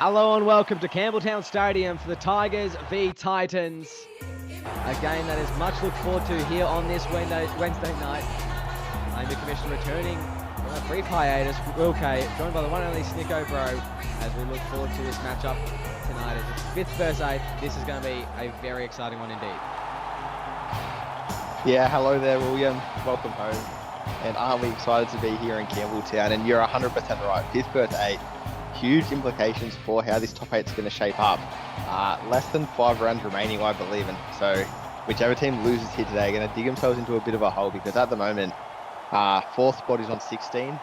Hello and welcome to Campbelltown Stadium for the Tigers v Titans. A game that is much looked forward to here on this Wednesday night. I'm the Commissioner returning from a brief hiatus, Will K, joined by the one and only Snicko Bro, as we look forward to this matchup tonight. As it's 5th versus 8th, this is going to be a very exciting one indeed. Yeah, hello there, William. Welcome home. And aren't we excited to be here in Campbelltown? And you're 100% right. 5th versus 8th. Huge implications for how this top 8 is going to shape up. Less than 5 rounds remaining, I believe. And so whichever team loses here today are going to dig themselves into a bit of a hole, because at the moment, 4th spot is on 16,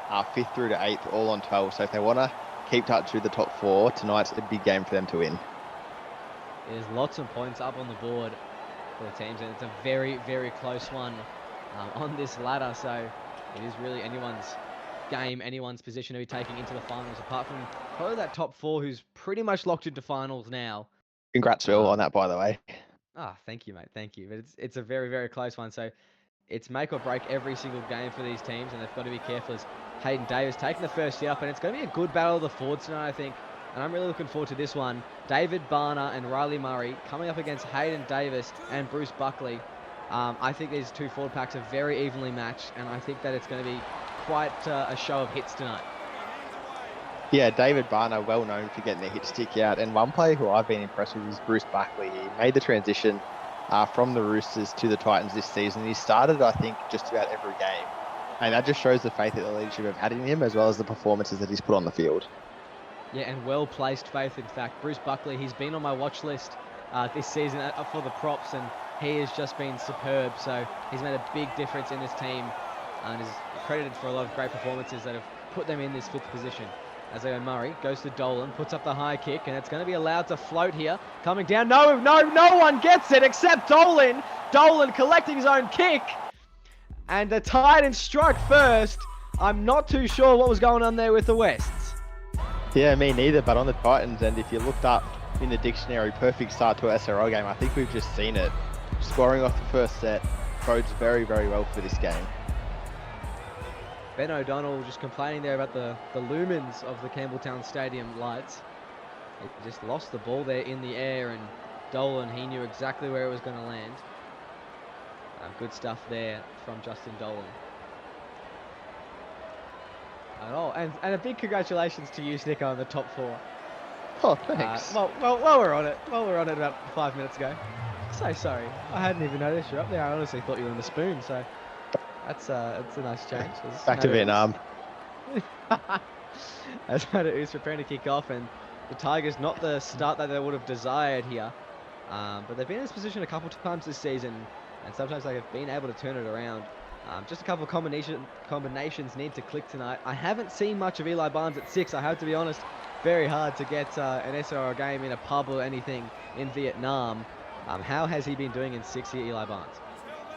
5th through to 8th all on 12. So if they want to keep touch with the top 4, tonight's a big game for them to win. There's lots of points up on the board for the teams, and it's a very, very close one on this ladder. So it is really anyone's game, anyone's position to be taking into the finals, apart from probably that top 4 who's pretty much locked into finals now. Congrats, Phil, on that, by the way. Thank you, mate. Thank you. But it's a very, very close one. So it's make or break every single game for these teams, and they've got to be careful as Hayden Davis taking the first hit up, and it's going to be a good battle of the forwards tonight, I think. And I'm really looking forward to this one. David Barner and Riley Murray coming up against Hayden Davis and Bruce Buckley. I think these two forward packs are very evenly matched, and I think that it's going to be quite a show of hits tonight. Yeah, David Barner, well known for getting the hit stick out. And one player who I've been impressed with is Bruce Buckley. He made the transition from the Roosters to the Titans this season. He started, I think, just about every game. And that just shows the faith that the leadership have had in him, as well as the performances that he's put on the field. Yeah, and well-placed faith, in fact. Bruce Buckley, he's been on my watch list this season for the props, and he has just been superb. So he's made a big difference in this team and is credited for a lot of great performances that have put them in this 5th position. As Murray goes to Dolan, puts up the high kick, and it's going to be allowed to float here. Coming down, no one gets it except Dolan. Dolan collecting his own kick. And the Titans strike first. I'm not too sure what was going on there with the Wests. Yeah, me neither, but on the Titans, and if you looked up in the dictionary, perfect start to an SRL game, I think we've just seen it. Scoring off the first set bodes very, very well for this game. Ben O'Donnell just complaining there about the lumens of the Campbelltown Stadium lights. He just lost the ball there in the air, and Dolan, he knew exactly where it was going to land. Good stuff there from Justin Dolan. And a big congratulations to you, Snicker, on the top 4. Oh, thanks. Well, we're on it. About 5 minutes ago. So sorry. I hadn't even noticed you're up there. I honestly thought you were in the spoon, so it's a nice change. Back to Vietnam. As Mata'u's preparing to kick off, and the Tigers not the start that they would have desired here. But they've been in this position a couple of times this season, and sometimes they have been able to turn it around. Just a couple of combinations need to click tonight. I haven't seen much of Eli Barnes at 6, I have to be honest. Very hard to get an SRL game in a pub or anything in Vietnam. How has he been doing in 6 here, Eli Barnes?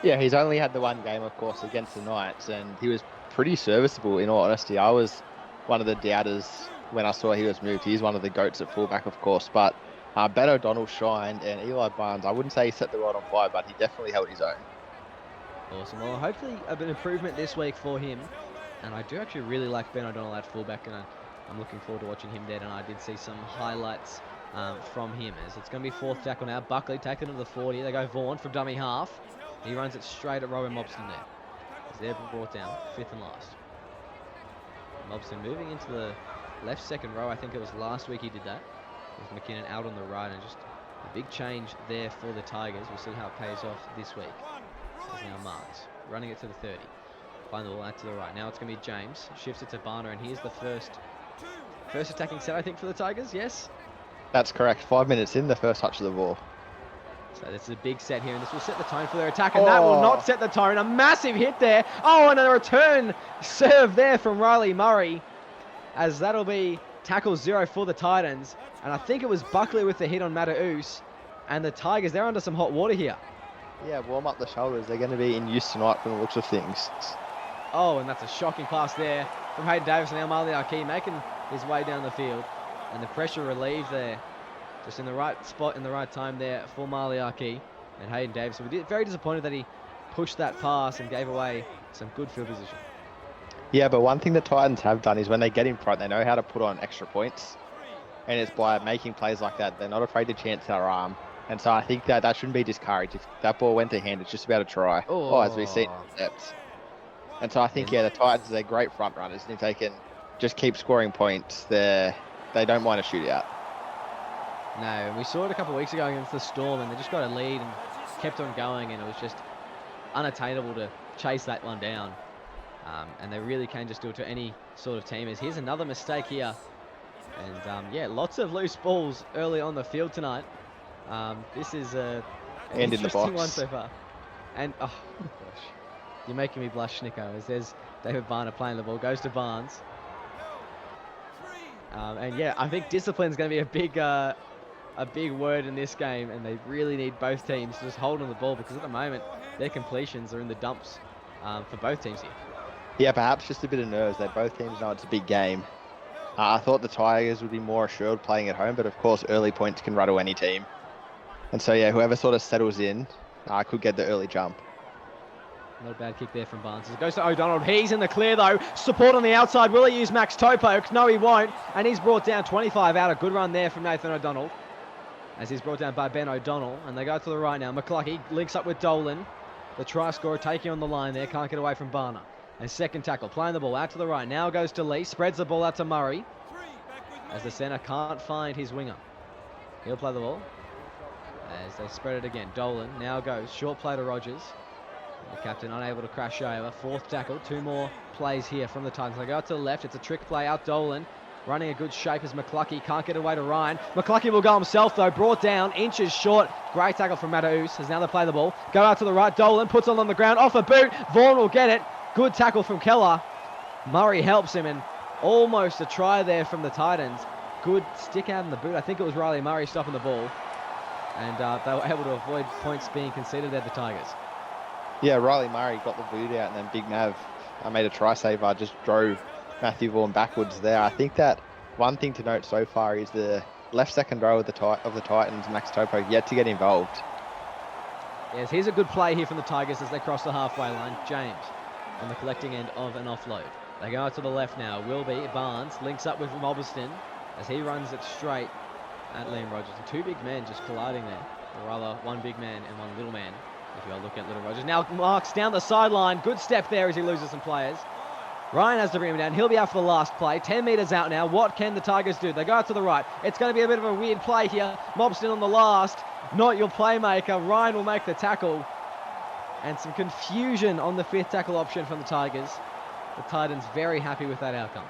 Yeah, he's only had the one game, of course, against the Knights, and he was pretty serviceable, in all honesty. I was one of the doubters when I saw he was moved. He's one of the GOATs at fullback, of course, but Ben O'Donnell shined, and Eli Barnes, I wouldn't say he set the world on fire, but he definitely held his own. Awesome. Well, hopefully an improvement this week for him. And I do actually really like Ben O'Donnell at fullback, and I'm looking forward to watching him there. And I did see some highlights from him. As it's going to be 4th tackle now. Buckley taking it to the 40. They go Vaughan from dummy half. He runs it straight at Robin Mobson there. As they're brought down, 5th and last. Mobson moving into the left second row. I think it was last week he did that. With McKinnon out on the right, and just a big change there for the Tigers. We'll see how it pays off this week. As now Marks running it to the 30. Find the ball out to the right. Now it's going to be James. Shifts it to Barner, and here's the first attacking set, I think, for the Tigers. Yes? That's correct. 5 minutes in, the first touch of the ball. So this is a big set here, and this will set the tone for their attack, and that will not set the tone. A massive hit there. Oh, and a return serve there from Riley Murray, as that'll be tackle 0 for the Titans. And I think it was Buckley with the hit on Mata'us, and the Tigers, they're under some hot water here. Yeah, warm up the shoulders. They're going to be in use tonight from the looks of things. Oh, and that's a shocking pass there from Hayden Davis, and now Maliaki making his way down the field. And the pressure relieved there. Just in the right spot, in the right time there for Maliaki and Hayden Davis. So we did very disappointed that he pushed that pass and gave away some good field position. Yeah, but one thing the Titans have done is when they get in front, they know how to put on extra points. and it's by making plays like that. They're not afraid to chance their arm. And so I think that shouldn't be discouraged. If that ball went to hand, it's just about a try. Oh, as we see, Oh, steps. And so I think, yeah, the Titans, they're great front runners. And if they can just keep scoring points, they don't mind a shootout. no, we saw it a couple of weeks ago against the Storm, and they just got a lead and kept on going, and it was just unattainable to chase that one down. And they really can just do it to any sort of team. As here's another mistake here, and yeah, lots of loose balls early on the field tonight. This is an And in the interesting box. one so far. And oh gosh, you're making me blush, Snicko. As there's David Barner playing the ball, goes to Barnes. And yeah, I think discipline's going to be a big word in this game, and they really need both teams to just hold on the ball, because at the moment their completions are in the dumps for both teams here. Yeah, perhaps just a bit of nerves. That both teams know it's a big game. I thought the Tigers would be more assured playing at home, but of course early points can rattle any team. And so yeah, whoever sort of settles in could get the early jump. Not a bad kick there from Barnes. It goes to O'Donnell. He's in the clear though. Support on the outside. Will he use Max Topo? No, he won't. And he's brought down 25 out. A good run there from Nathan O'Donnell, as he's brought down by Ben O'Donnell. And they go to the right now. McCluckey links up with Dolan. The try scorer taking on the line there. Can't get away from Barner. And second tackle. Playing the ball out to the right. Now goes to Lee. Spreads the ball out to Murray, as the centre can't find his winger. He'll play the ball as they spread it again. Dolan now goes. Short play to Rogers. The captain unable to crash over. Fourth tackle. Two more plays here from the Titans. They go out to the left. It's a trick play out Dolan. Running a good shape as McCluckey can't get away to Ryan. McCluckey will go himself though. Brought down. Inches short. Great tackle from Mataus as now they play the ball. Go out to the right. Dolan puts it on the ground. Off a boot. Vaughan will get it. Good tackle from Keller. Murray helps him, and almost a try there from the Titans. Good stick out in the boot. I think it was Riley Murray stopping the ball. And they were able to avoid points being conceded there, the Tigers. Yeah, Riley Murray got the boot out, and then Big Mav made a try save. Just drove Matthew Vaughan backwards there. I think that one thing to note so far is the left second row of the Titans, Max Topo, yet to get involved. Yes, here's a good play here from the Tigers as they cross the halfway line. James on the collecting end of an offload. They go out to the left now. Wilby Barnes links up with Mobberston as he runs it straight at Liam Rogers. And two big men just colliding there. Or rather, one big man and one little man, if you are looking at little Rogers. Now Marks down the sideline. Good step there as he loses some players. Ryan has to bring him down. He'll be out for the last play. 10 metres out now. What can the Tigers do? They go out to the right. It's going to be a bit of a weird play here. Mobston on the last. Not your playmaker. Ryan will make the tackle. And some confusion on the fifth tackle option from the Tigers. The Titans very happy with that outcome.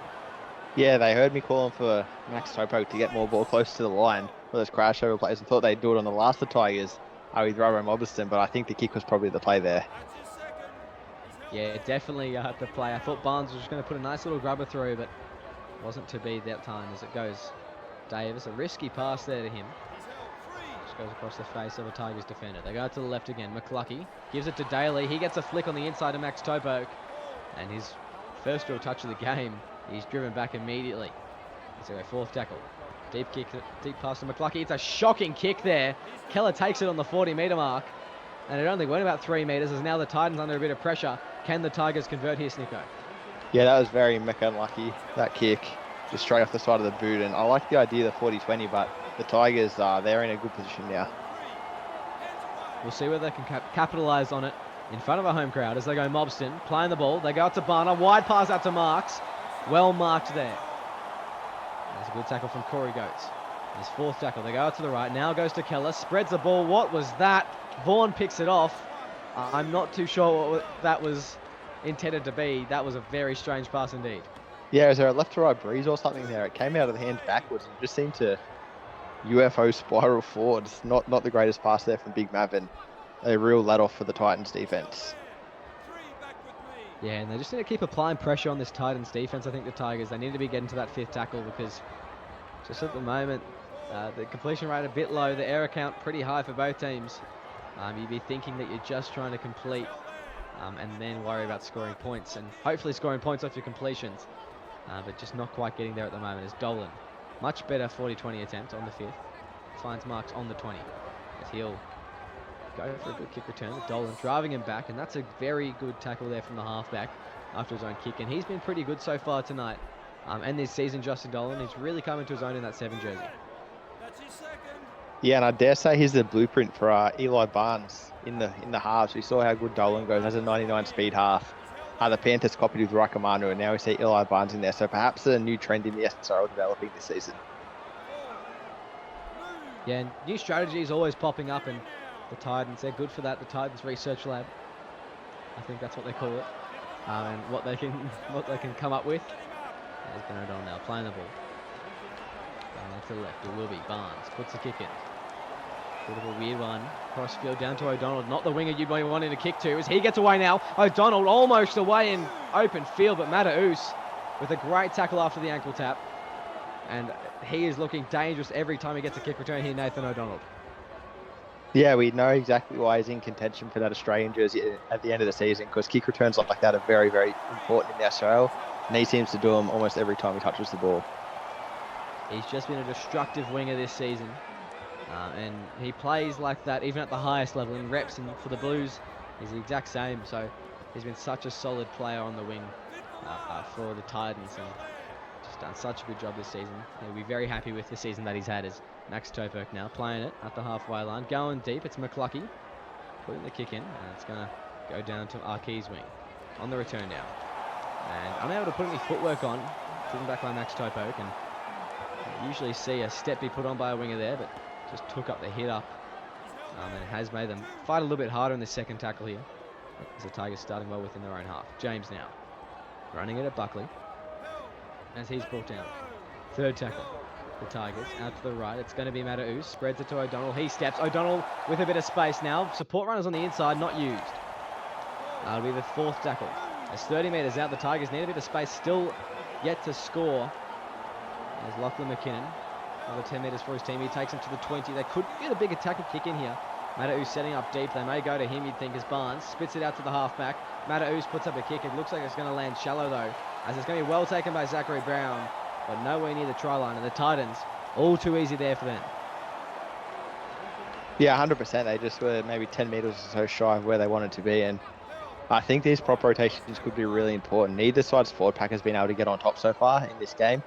Yeah, they heard me calling for Max Topo to get more ball close to the line for those crash over plays, and thought they'd do it on the last of the Tigers with Robbo Mobberston, but I think the kick was probably the play there. Yeah, definitely the play. I thought Barnes was just going to put a nice little grubber through, but wasn't to be that time as it goes. Davis, a risky pass there to him. Just goes across the face of a Tigers defender. They go to the left again. McCluckey gives it to Daly. He gets a flick on the inside to Max Topo, and his first real touch of the game, he's driven back immediately. So a fourth tackle. Deep kick, deep pass to McCluckey. It's a shocking kick there. Keller takes it on the 40-metre mark, and it only went about 3 metres as now the Titans under a bit of pressure. Can the Tigers convert here, Snicko? Yeah, that was very unlucky, that kick. Just straight off the side of the boot, and I like the idea of the 40-20, but the Tigers, they're in a good position now. We'll see whether they can capitalise on it in front of a home crowd as they go Mobston, playing the ball. They go out to Barner, wide pass out to Marks. Well marked there. That's a good tackle from Corey Goetz. His fourth tackle. They go out to the right. Now goes to Keller. Spreads the ball. What was that? Vaughan picks it off. I'm not too sure what that was intended to be. That was a very strange pass indeed. Yeah, is there a left to right breeze or something there? It came out of the hands backwards and just seemed to UFO spiral forward. Not the greatest pass there from Big Mav, and a real let-off for the Titans defense. Yeah, and they just need to keep applying pressure on this Titans defense. I think the Tigers, they need to be getting to that fifth tackle, because just at the moment, the completion rate a bit low, the error count pretty high for both teams. You'd be thinking that you're just trying to complete and then worry about scoring points, and hopefully scoring points off your completions, but just not quite getting there at the moment. As Dolan, much better 40-20 attempt on the fifth, finds Marks on the 20 as he'll go for a good kick return. Dolan driving him back, and that's a very good tackle there from the halfback after his own kick, and he's been pretty good so far tonight. And this season, Justin Dolan, he's really coming to his own in that 7 jersey. Yeah, and I dare say he's the blueprint for Eli Barnes in the halves. We saw how good Dolan goes as a 99 speed half. The Panthers copied with Rakamanu, and now we see Eli Barnes in there. So perhaps a new trend in the SRL developing this season. Yeah, and new strategies always popping up, and the Titans, they're good for that. The Titans Research Lab, I think that's what they call it, and what they can come up with. There's Ben O'Donnell now playing the ball. Going to the left, it will be Barnes puts the kick in. Bit of a weird one. Cross field down to O'Donnell. Not the winger you'd be wanting to kick to as he gets away now. O'Donnell almost away in open field, but Mata'us with a great tackle after the ankle tap. And he is looking dangerous every time he gets a kick return here, Nathan O'Donnell. Yeah, we know exactly why he's in contention for that Australian jersey at the end of the season, because kick returns like that are very, very important in the SRL, and he seems to do them almost every time he touches the ball. He's just been a destructive winger this season. And he plays like that even at the highest level in reps, and for the Blues he's the exact same. So he's been such a solid player on the wing for the Titans, and just done such a good job this season. He'll be very happy with the season that he's had as Max Topok now playing it at the halfway line, going deep. It's McCluckey putting the kick in, and it's going to go down to Arkee's wing on the return now. And unable to put any footwork on, driven back by Max Topok, and you usually see a step be put on by a winger there, but just took up the hit up, and has made them fight a little bit harder in the second tackle here. As the Tigers starting well within their own half. James now running it at Buckley as he's brought down. Third tackle. The Tigers out to the right. It's going to be Mata'us. Spreads it to O'Donnell. He steps. O'Donnell with a bit of space now. Support runners on the inside, not used. That'll be the fourth tackle. As 30 metres out, the Tigers need a bit of space. Still yet to score. There's Lachlan McKinnon. Another 10 metres for his team. He takes him to the 20. They could get a bigger tackle kick in here. Mata'us setting up deep. They may go to him, you'd think, as Barnes. Spits it out to the halfback. Mata'us puts up a kick. It looks like it's going to land shallow, though, as it's going to be well taken by Zachary Brown, but nowhere near the try line. And the Titans, all too easy there for them. Yeah, 100%. They just were maybe 10 metres or so shy of where they wanted to be. And I think these prop rotations could be really important. Neither side's forward pack has been able to get on top so far in this game.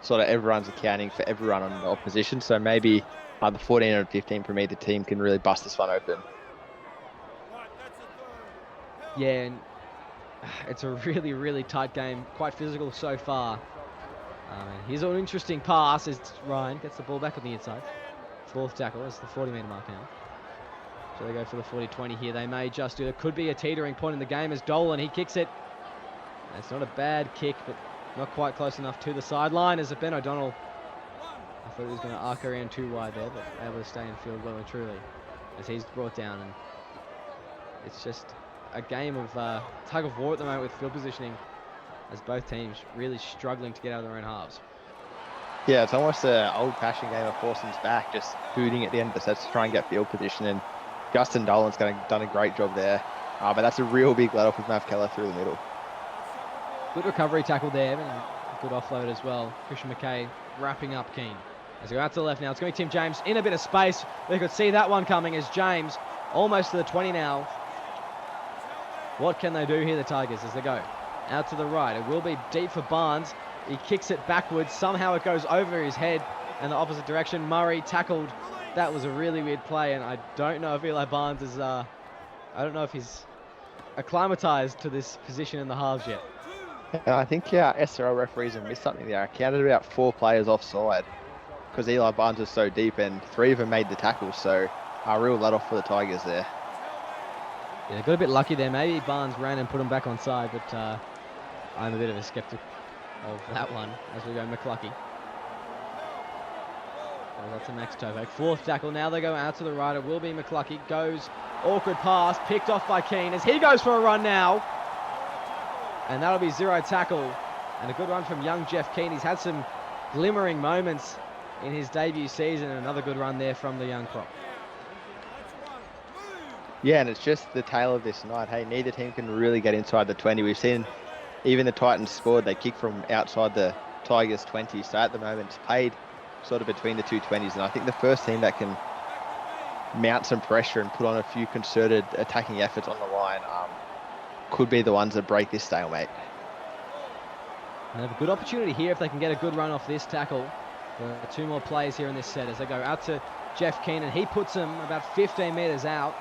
Sort of everyone's accounting for everyone on the opposition. So maybe the 14 and 15 from either team can really bust this one open. Yeah, and it's a really, really tight game. Quite physical so far. Here's an interesting pass as Ryan gets the ball back on the inside. Fourth tackle. It's the 40-metre mark now. So they go for the 40-20 here. They may just do it. Could be a teetering point in the game as Dolan, he kicks it. It's not a bad kick, but not quite close enough to the sideline as Ben O'Donnell. I thought he was going to arc around too wide there, but able to stay in field well and truly as he's brought down. And it's just a game of tug of war at the moment with field positioning, as both teams really struggling to get out of their own halves. Yeah, it's almost an old-fashioned game of Forson's back, just booting at the end of the sets to try and get field position. And Justin Dolan's done a great job there. But that's a real big let-off with Mav Keller through the middle. Good recovery tackle there, and good offload as well. Christian McKay wrapping up Keane. As we go out to the left now, it's going to be Tim James in a bit of space. We could see that one coming as James almost to the 20 now. What can they do here, the Tigers, as they go out to the right? It will be deep for Barnes. He kicks it backwards. Somehow it goes over his head in the opposite direction. Murray tackled. That was a really weird play, and I don't know if Eli Barnes is, I don't know if he's acclimatized to this position in the halves yet. And I think SRL referees have missed something there. I counted about 4 players offside because Eli Barnes was so deep, and 3 of them made the tackle. So a real let-off for the Tigers there. Yeah, they got a bit lucky there. Maybe Barnes ran and put him back on side, but I'm a bit of a skeptic of that one as we go McCluckey. Oh, that's a Max Topok. Fourth tackle. Now they go out to the right. It will be McCluckey. Goes awkward pass, picked off by Keane as he goes for a run now. And that'll be 0 tackle. And a good run from young Jeff Keane. He's had some glimmering moments in his debut season. And another good run there from the young prop. Yeah, and it's just the tail of this night. Hey, neither team can really get inside the 20. We've seen even the Titans scored. They kick from outside the Tigers 20. So at the moment, it's played sort of between the two 20s. And I think the first team that can mount some pressure and put on a few concerted attacking efforts on the line could be the ones that break this stalemate. They have a good opportunity here if they can get a good run off this tackle. Two more plays here in this set as they go out to Jeff Keenan. He puts them about 15 metres out.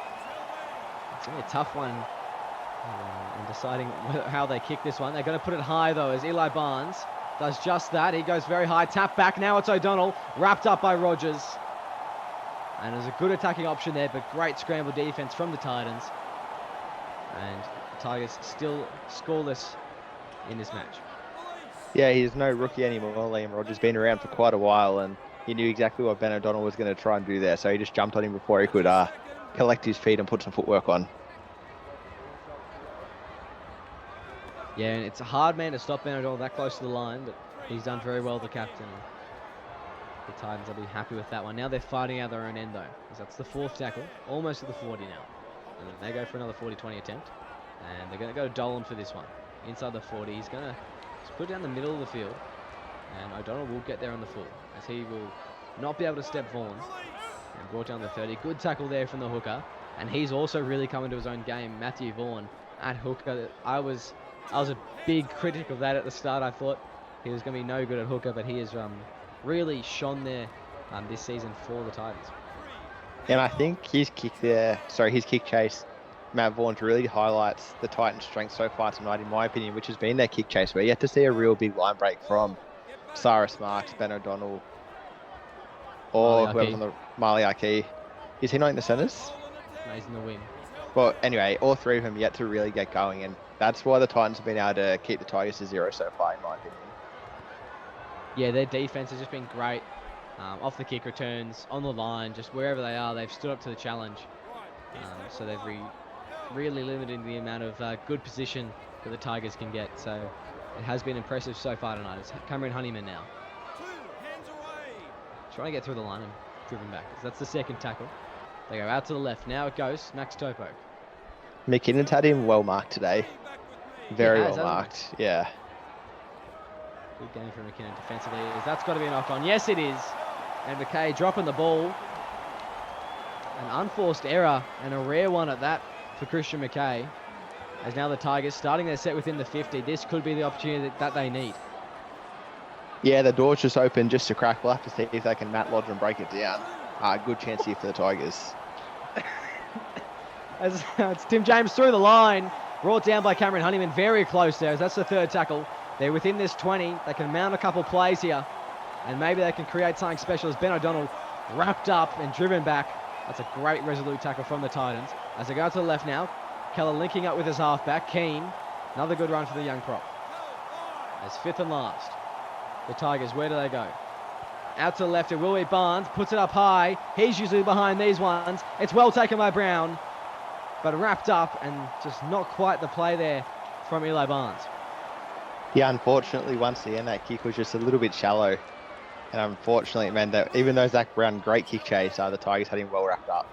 It's going to be a tough one in deciding how they kick this one. They're going to put it high, though, as Eli Barnes does just that. He goes very high. Tap back. Now it's O'Donnell, wrapped up by Rogers. And there's a good attacking option there, but great scramble defense from the Titans. And the Tigers still scoreless in this match. Yeah, he's no rookie anymore. Liam Rogers been around for quite a while, and he knew exactly what Ben O'Donnell was going to try and do there. So he just jumped on him before he could collect his feet and put some footwork on. Yeah, and it's a hard man to stop Ben O'Donnell that close to the line, but he's done very well, the captain. The Titans will be happy with that one. Now they're fighting out their own end, though, because that's the fourth tackle, almost at the 40 now. And they go for another 40-20 attempt, and they're going to go Dolan for this one. Inside the 40, he's going to just put it down the middle of the field, and O'Donnell will get there on the full, as he will not be able to step Vaughan, and brought down the 30. Good tackle there from the hooker, and he's also really coming to his own game, Matthew Vaughan at hooker. I was a big critic of that at the start. I thought he was going to be no good at hooker, but he has really shone there this season for the Titans. And I think his kick chase, Matt Vaughan's really highlights the Titans' strength so far tonight, in my opinion, which has been their kick chase, where you have to see a real big line break from Cyrus Marks, Ben O'Donnell, or whoever's on the Marley Aki. Is he not in the centres? No, he's in the wing. Well, anyway, all three of them yet to really get going, and that's why the Titans have been able to keep the Tigers to 0 so far, in my opinion. Yeah, their defense has just been great. Off the kick returns, on the line, just wherever they are, they've stood up to the challenge. So they've really limited the amount of good position that the Tigers can get. So it has been impressive so far tonight. It's Cameron Honeyman now, trying to get through the line and driven back. So that's the second tackle. They go out to the left. Now it goes Max Topo. McKinnon's had him well marked today. Very well marked, yeah. Good game for McKinnon defensively. That's got to be a knock on. Yes, it is. And McKay dropping the ball. An unforced error and a rare one at that for Christian McKay. As now the Tigers starting their set within the 50. This could be the opportunity that they need. Yeah, the door's just open just to crack. We'll have to see if they can Matt Lodge and break it down. Good chance here for the Tigers. As it's Tim James through the line. Brought down by Cameron Honeyman. Very close there. As that's the third tackle. They're within this 20. They can mount a couple plays here. And maybe they can create something special as Ben O'Donnell wrapped up and driven back. That's a great resolute tackle from the Titans. As they go out to the left now, Keller linking up with his halfback, Keane. Another good run for the young prop. As fifth and last. The Tigers, where do they go? Out to the left, it will be Barnes. Puts it up high. He's usually behind these ones. It's well taken by Brown. But wrapped up and just not quite the play there from Eli Barnes. Yeah, unfortunately, once again, that kick was just a little bit shallow. And unfortunately, it meant that even though Zach Brown, great kick chase, the Tigers had him well wrapped up.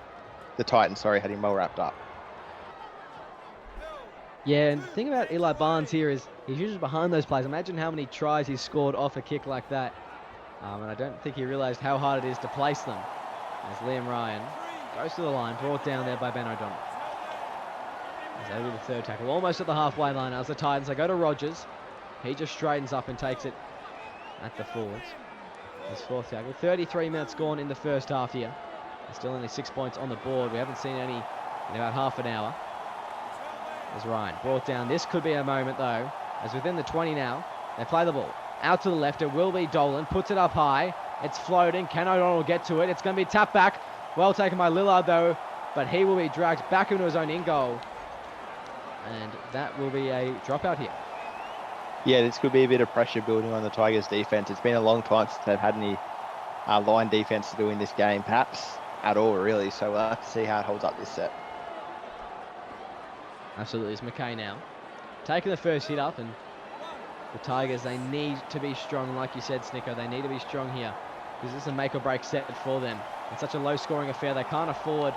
The Titans, had him well wrapped up. Yeah, and the thing about Eli Barnes here is he's usually behind those plays. Imagine how many tries he's scored off a kick like that. And I don't think he realised how hard it is to place them. As Liam Ryan goes to the line, brought down there by Ben O'Donnell. As that'll be the third tackle, almost at the halfway line. As the Titans, they go to Rogers. He just straightens up and takes it at the forwards. His fourth tackle. 33 minutes gone in the first half here. There's still only 6 points on the board. We haven't seen any in about half an hour. As Ryan brought down. This could be a moment though. As within the 20 now, they play the ball. Out to the left, it will be Dolan. Puts it up high. It's floating. Can O'Donnell get to it? It's going to be tapped back. Well taken by Lillard though. But he will be dragged back into his own in goal. And that will be a dropout here. Yeah, this could be a bit of pressure building on the Tigers' defense. It's been a long time since they've had any line defense to do in this game, perhaps at all, really. So we'll have to see how it holds up this set. Absolutely, it's McKay now. Taking the first hit up, and the Tigers, they need to be strong. Like you said, Snicko, they need to be strong here. Because this is a make or break set for them. It's such a low scoring affair, they can't afford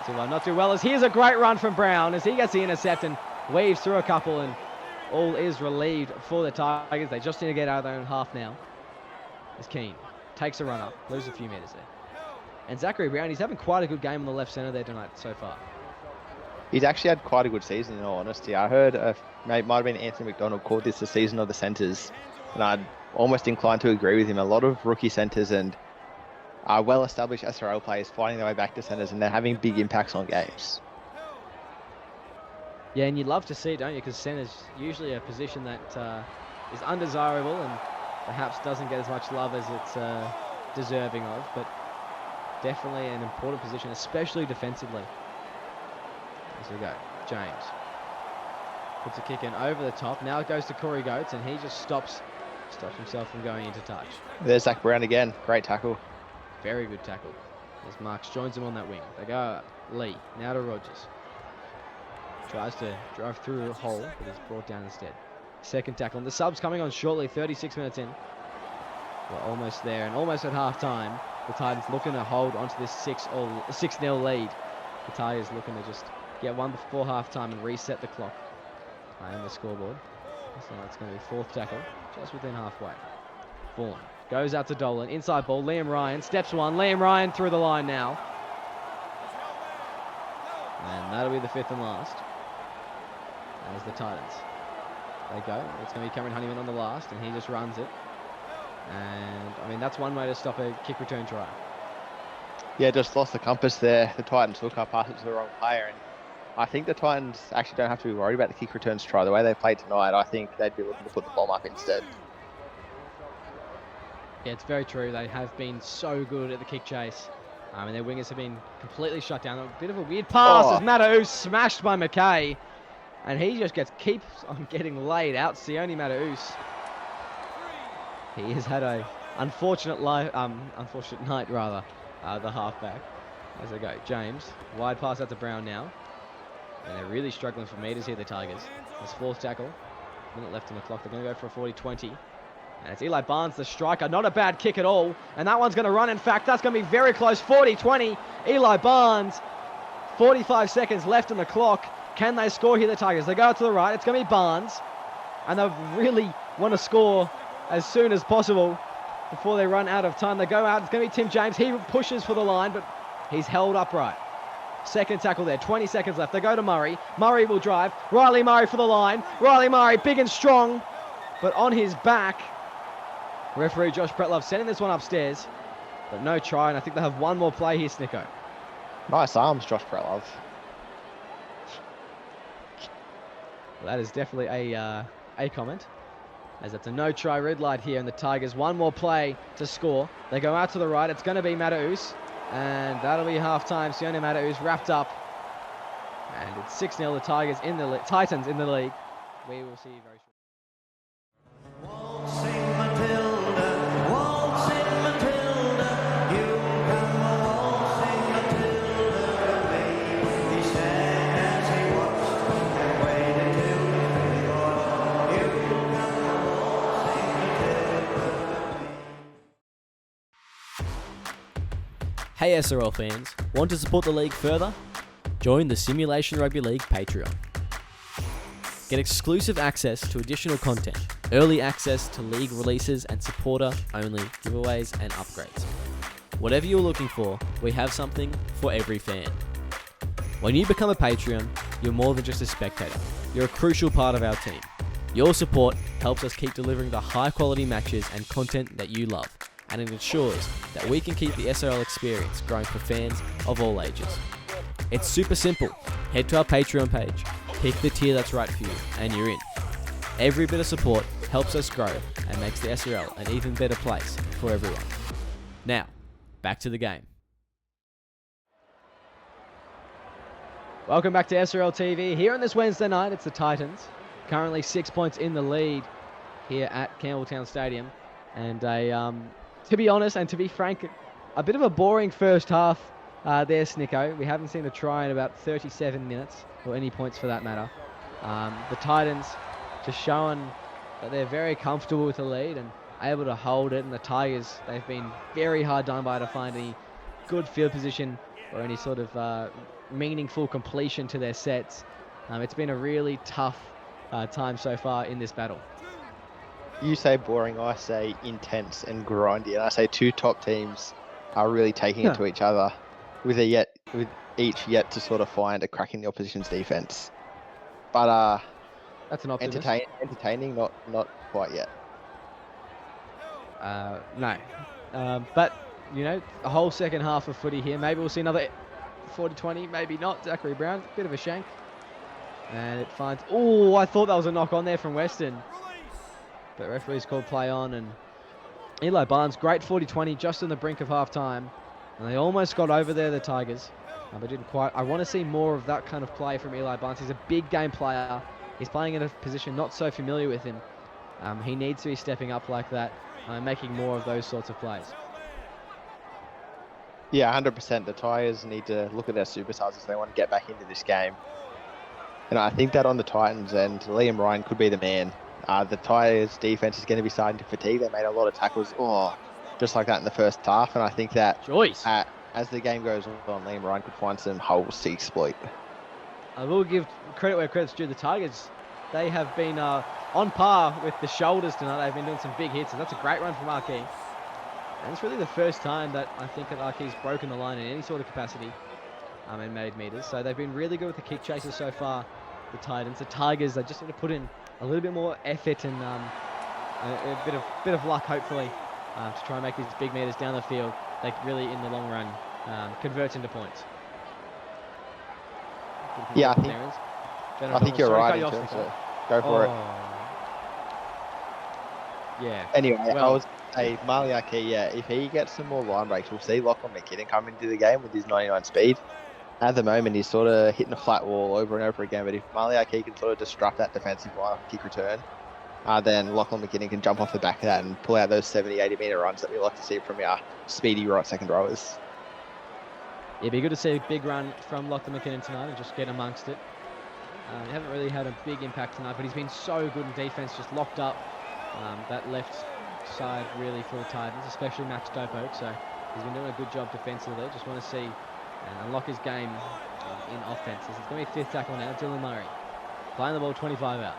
to not do well. As here's a great run from Brown as he gets the intercept and weaves through a couple, and all is relieved for the Tigers. They just need to get out of their own half now. As Keane takes a run up, loses a few metres there. And Zachary Brown, he's having quite a good game on the left centre there tonight so far. He's actually had quite a good season, in all honesty. I heard, it might have been Anthony McDonald called this the season of the centres. And I'd almost inclined to agree with him. A lot of rookie centres and well-established SRL players finding their way back to centres, and they're having big impacts on games. Yeah, and you'd love to see it, don't you? Because centre's usually a position that is undesirable and perhaps doesn't get as much love as it's deserving of, but definitely an important position, especially defensively. As we go, James puts a kick in over the top. Now it goes to Corey Goetz, and he just stops himself from going into touch. There's Zach Brown again. Great tackle. Very good tackle. As Marks joins him on that wing. They go Lee, now to Rogers. Tries to drive through a hole, but is brought down instead. Second tackle. And the sub's coming on shortly, 36 minutes in. We're almost there, and almost at half-time. The Titans looking to hold onto this 6-0 lead. The Tigers looking to just get one before half-time and reset the clock. And the scoreboard. So it's going to be fourth tackle, just within halfway. Vaughan goes out to Dolan. Inside ball, Liam Ryan. Steps one. Liam Ryan through the line now. And that'll be the fifth and last. As the Titans. They go. It's going to be Cameron Honeyman on the last, and he just runs it. And, I mean, that's one way to stop a kick return try. Yeah, just lost the compass there. The Titans took up, passed it to the wrong player, and I think the Titans actually don't have to be worried about the kick returns try. The way they played tonight, I think they'd be looking to put the bomb up instead. Yeah, it's very true. They have been so good at the kick chase. And their wingers have been completely shut down. A bit of a weird pass as Mataus smashed by McKay. And he just keeps on getting laid out. Sione Mataus. He has had a unfortunate night, the halfback. As they go, James, wide pass out to Brown now. And they're really struggling for meters here, the Tigers. It's fourth tackle. Minute left on the clock. They're going to go for a 40-20. And it's Eli Barnes, the striker. Not a bad kick at all. And that one's going to run. In fact, that's going to be very close. 40-20. Eli Barnes. 45 seconds left on the clock. Can they score here, the Tigers? They go out to the right. It's going to be Barnes. And they really want to score as soon as possible before they run out of time. They go out. It's going to be Tim James. He pushes for the line, but he's held upright. Second tackle there. 20 seconds left. They go to Murray. Murray will drive. Riley Murray for the line. Riley Murray, big and strong, but on his back. Referee Josh Pretlove sending this one upstairs, but no try, and I think they have one more play here, Snicko. Nice arms, Josh Pretlove. Well, that is definitely a comment, as it's a no try red light here, and the Tigers one more play to score. They go out to the right. It's going to be Mataus, and that'll be half-time. Sione Mataus wrapped up, and it's 6-0. The Tigers in the Titans in the league. We will see you very shortly. Hey SRL fans, want to support the league further? Join the Simulation Rugby League Patreon. Get exclusive access to additional content, early access to league releases and supporter-only giveaways and upgrades. Whatever you're looking for, we have something for every fan. When you become a Patreon, you're more than just a spectator. You're a crucial part of our team. Your support helps us keep delivering the high-quality matches and content that you love, and it ensures that we can keep the SRL experience growing for fans of all ages. It's super simple. Head to our Patreon page, pick the tier that's right for you, and you're in. Every bit of support helps us grow and makes the SRL an even better place for everyone. Now, back to the game. Welcome back to SRL TV. Here on this Wednesday night, it's the Titans. Currently 6 points in the lead here at Campbelltown Stadium. And to be honest and to be frank, a bit of a boring first half there, Snicko. We haven't seen a try in about 37 minutes, or any points for that matter. The Titans just showing that they're very comfortable with the lead and able to hold it. And the Tigers, they've been very hard done by to find any good field position or any sort of meaningful completion to their sets. It's been a really tough time so far in this battle. You say boring, I say intense and grindy, and I say two top teams are really taking it to each other, with each yet to sort of find a crack in the opposition's defense. But that's an optimist. entertaining, not quite yet. No. But, you know, a whole second half of footy here. Maybe we'll see another 40-20, maybe not. Zachary Brown, bit of a shank. And it finds... Oh, I thought that was a knock on there from Western. But referee's called play on, and Eli Barnes, great 40-20, just on the brink of half-time. And they almost got over there, the Tigers. But didn't quite. I want to see more of that kind of play from Eli Barnes. He's a big game player. He's playing in a position not so familiar with him. He needs to be stepping up like that, making more of those sorts of plays. Yeah, 100%. The Tigers need to look at their superstars if they want to get back into this game. And I think that on the Titans end, Liam Ryan could be the man. The Tigers defense is going to be starting to fatigue. They made a lot of tackles, just like that in the first half. And I think that as the game goes on, Liam Ryan could find some holes to exploit. I will give credit where credit's due. The Tigers, they have been on par with the shoulders tonight. They've been doing some big hits. So that's a great run from Archie. And it's really the first time that I think that Archie's broken the line in any sort of capacity and made meters. So they've been really good with the kick chases so far, the Titans. The Tigers, they just need to put in a little bit more effort and a bit of luck, hopefully, to try and make these big meters down the field. They really, in the long run, convert into points. Yeah, I think you're right in terms of... Go for it. Yeah. Anyway, I was say Maliaki, if he gets some more line breaks, we'll see Lachlan McKinnon come into the game with his 99 speed. At the moment, he's sort of hitting a flat wall over and over again, but if Maliaki can sort of disrupt that defensive line on kick return, then Lachlan McKinnon can jump off the back of that and pull out those 70, 80 metre runs that we like to see from our speedy right second rowers. It'd be good to see a big run from Lachlan McKinnon tonight and just get amongst it. He haven't really had a big impact tonight, but he's been so good in defence, just locked up that left side really for the Titans, especially Max Dopo. So he's been doing a good job defensively. Just want to see unlock his game in offense. It's going to be fifth tackle now. Dylan Murray playing the ball 25 out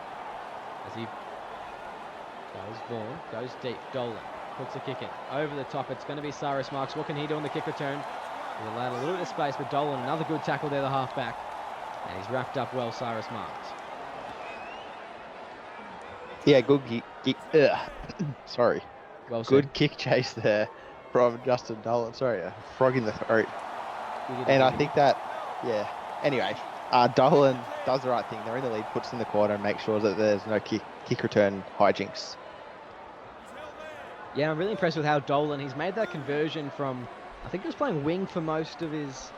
as he goes deep. Dolan puts the kick in over the top. It's going to be Cyrus Marks. What can he do on the kick return? He's allowed a little bit of space, but Dolan, another good tackle there, the halfback. And he's wrapped up well, Cyrus Marks. Yeah, good sorry. Well good said. kick chase there from Justin Dolan. Sorry, a frog in the throat. And I think that, anyway, Dolan does the right thing. They're in the lead, puts in the corner and makes sure that there's no kick return hijinks. Yeah, I'm really impressed with how Dolan, he's made that conversion from, I think he was playing wing for most of his